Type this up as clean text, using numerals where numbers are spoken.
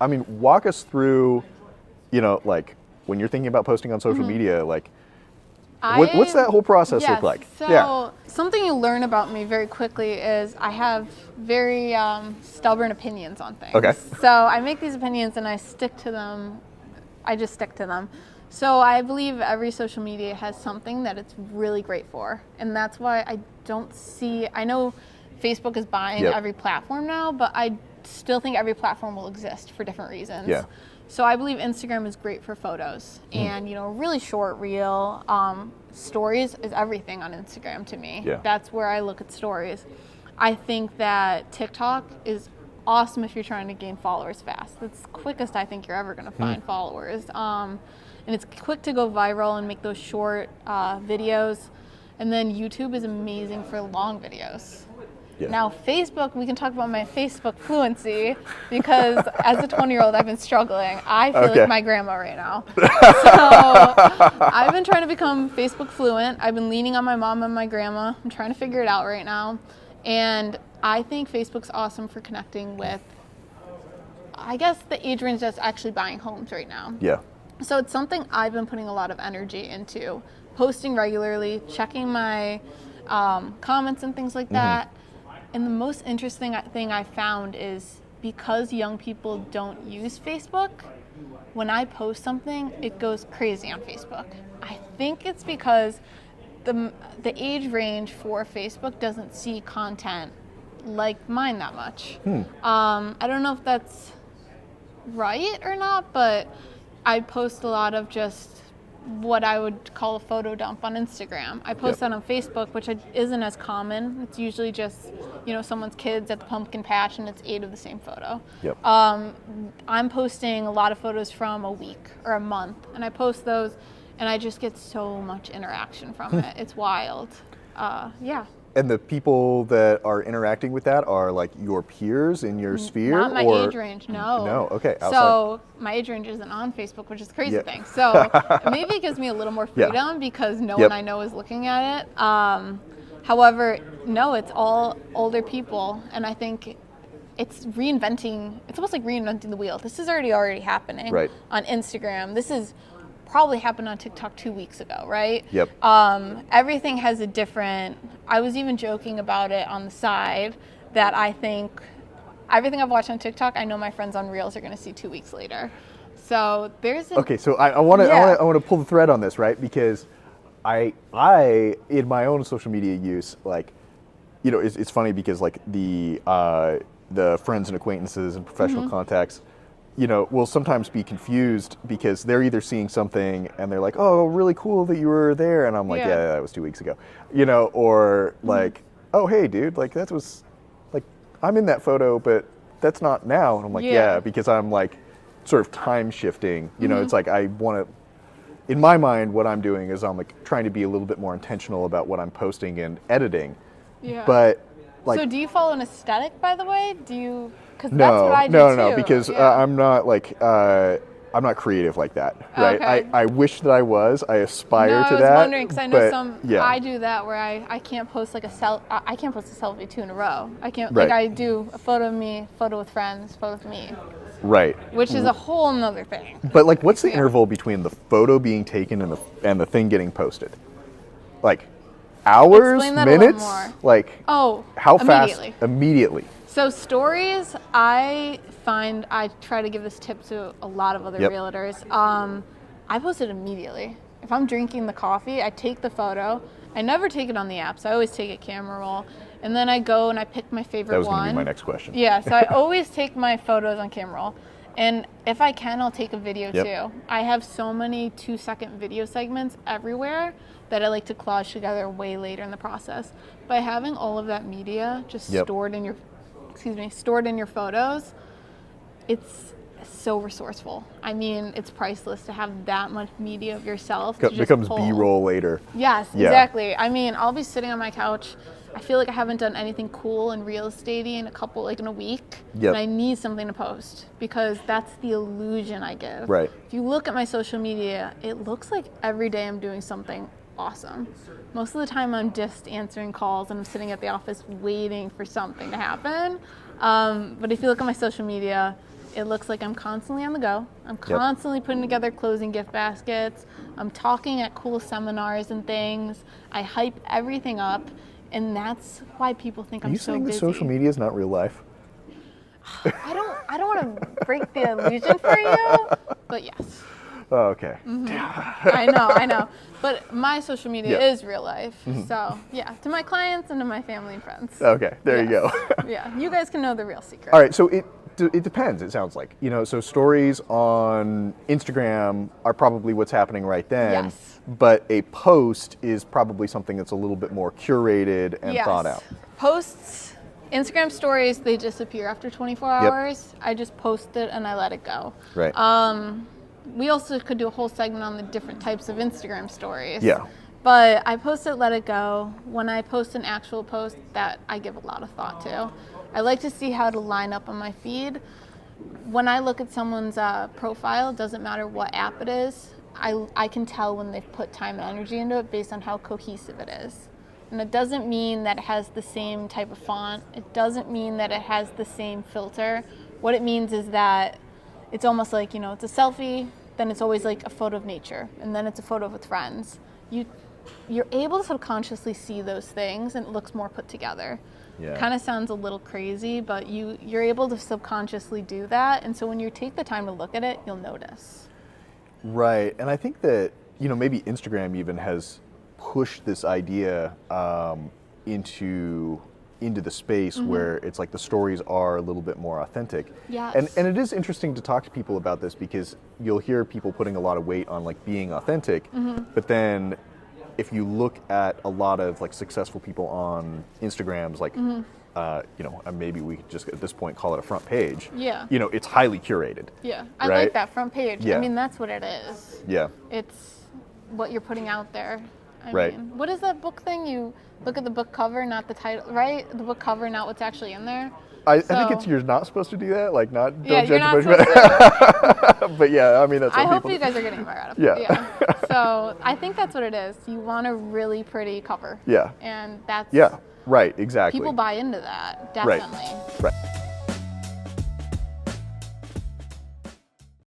I mean, walk us through, like when you're thinking about posting on social media, like what's that whole process look Yes. like? So something you learn about me very quickly is I have very stubborn opinions on things. Okay. So I make these opinions and I stick to them. I just stick to them. So I believe every social media has something that it's really great for. And that's why I know Facebook is buying every platform now, but I still think every platform will exist for different reasons. Yeah. So I believe Instagram is great for photos and, really short reel. Stories is everything on Instagram to me. Yeah. That's where I look at stories. I think that TikTok is awesome if you're trying to gain followers fast. It's the quickest I think you're ever going to find followers. And it's quick to go viral and make those short videos. And then YouTube is amazing for long videos. Yeah. Now, Facebook, we can talk about my Facebook fluency because as a 20-year-old, I've been struggling. I feel like my grandma right now. So I've been trying to become Facebook fluent. I've been leaning on my mom and my grandma. I'm trying to figure it out right now. And I think Facebook's awesome for connecting with, I guess, the age range that's actually buying homes right now. Yeah. So it's something I've been putting a lot of energy into, posting regularly, checking my comments and things like that. And the most interesting thing I found is because young people don't use Facebook, when I post something, it goes crazy on Facebook. I think it's because the age range for Facebook doesn't see content like mine that much. I don't know if that's right or not, but I post a lot of just what I would call a photo dump on Instagram. I post that on Facebook, which isn't as common. It's usually just, someone's kids at the pumpkin patch and it's 8 of the same photo. Yep. I'm posting a lot of photos from a week or a month, and I post those and I just get so much interaction from it. It's wild. Yeah. And the people that are interacting with that are like your peers in your sphere? Not my age range, no. No, okay. Outside. So my age range isn't on Facebook, which is the crazy thing. So maybe it gives me a little more freedom because no one I know is looking at it. However, no, it's all older people. And I think it's almost like reinventing the wheel. This is already happening on Instagram. This is probably happened on TikTok 2 weeks ago, right? Yep. Everything has a different, I was even joking about it on the side that I think everything I've watched on TikTok, I know my friends on Reels are going to see 2 weeks later. So there's Okay, so I want to pull the thread on this, right? Because I in my own social media use, like, it's funny because like the friends and acquaintances and professional contacts, will sometimes be confused because they're either seeing something and they're like, oh, really cool that you were there. And I'm like, yeah that was 2 weeks ago, or like, oh, hey, dude, like that was like, I'm in that photo, but that's not now. And I'm like, yeah, because I'm like sort of time shifting, it's like I want to, in my mind, what I'm doing is I'm like trying to be a little bit more intentional about what I'm posting and editing. Yeah. But like, so do you follow an aesthetic, by the way? Because that's what I do No, because I'm not like, I'm not creative like that, right? Okay. I wish that I was. I aspire to that. I was wondering because I know but, I do that where I can't post like I can't post a selfie 2 in a row. I can't Right. like I do a photo of me, photo with friends, photo with me. Right. Which is a whole nother thing. But like, what's the interval between the photo being taken and the thing getting posted? Like, hours, Explain that minutes? A little more. Like, how fast? Immediately. So stories, I find I try to give this tip to a lot of other realtors. I post it immediately. If I'm drinking the coffee, I take the photo. I never take it on the apps. I always take it camera roll. And then I go and I pick my favorite one. That was going to be my next question. Yeah, so I always take my photos on camera roll. And if I can, I'll take a video too. I have so many 2-second video segments everywhere that I like to collage together way later in the process. By having all of that media just stored in your photos, it's so resourceful. I mean, it's priceless to have that much media of yourself. It becomes B-roll later. Yes, exactly. I mean, I'll be sitting on my couch. I feel like I haven't done anything cool in real estate in a week. And I need something to post because that's the illusion I give. Right. If you look at my social media, it looks like every day I'm doing something awesome. Most of the time I'm just answering calls and I'm sitting at the office waiting for something to happen. But if you look at my social media, It looks like I'm constantly on the go. I'm constantly putting together closing gift baskets. I'm talking at cool seminars and things. I hype everything up, and that's why people think I'm so busy. Are you saying that social media is not real life? I don't want to break the illusion for you, but yes. Oh, okay. I know. But my social media is real life. So, yeah, to my clients and to my family and friends. Okay, there you go. Yeah, you guys can know the real secret. All right, so it depends, it sounds like. So stories on Instagram are probably what's happening right then. Yes. But a post is probably something that's a little bit more curated and thought out. Posts, Instagram stories, they disappear after 24 hours. I just post it and I let it go. Right. We also could do a whole segment on the different types of Instagram stories. Yeah. But I post it, let it go. When I post an actual post, that I give a lot of thought to. I like to see how to line up on my feed. When I look at someone's profile, it doesn't matter what app it is, I can tell when they've put time and energy into it based on how cohesive it is. And it doesn't mean that it has the same type of font. It doesn't mean that it has the same filter. What it means is that it's almost like, it's a selfie, then it's always like a photo of nature, and then it's a photo with friends. You're able to subconsciously see those things, and it looks more put together. Yeah. Kind of sounds a little crazy, but you're able to subconsciously do that, and so when you take the time to look at it, you'll notice. Right, and I think that, maybe Instagram even has pushed this idea into the space where it's like the stories are a little bit more authentic. Yes. And it is interesting to talk to people about this because you'll hear people putting a lot of weight on like being authentic, but then if you look at a lot of like successful people on Instagrams, like maybe we could just at this point call it a front page. Yeah. It's highly curated. Yeah. I right? like that front page. Yeah. I mean, that's what it is. Yeah. It's what you're putting out there. I Right. mean, what is that book thing? You look at the book cover, not the title, right? The book cover, not what's actually in there. I think you're not supposed to do that. Like, don't you're judge not a book. But yeah, I mean, that's what I hope people you guys are getting more out of it. Yeah. So I think that's what it is. You want a really pretty cover. Yeah. And that's. Yeah. Right. Exactly. People buy into that, definitely. Right.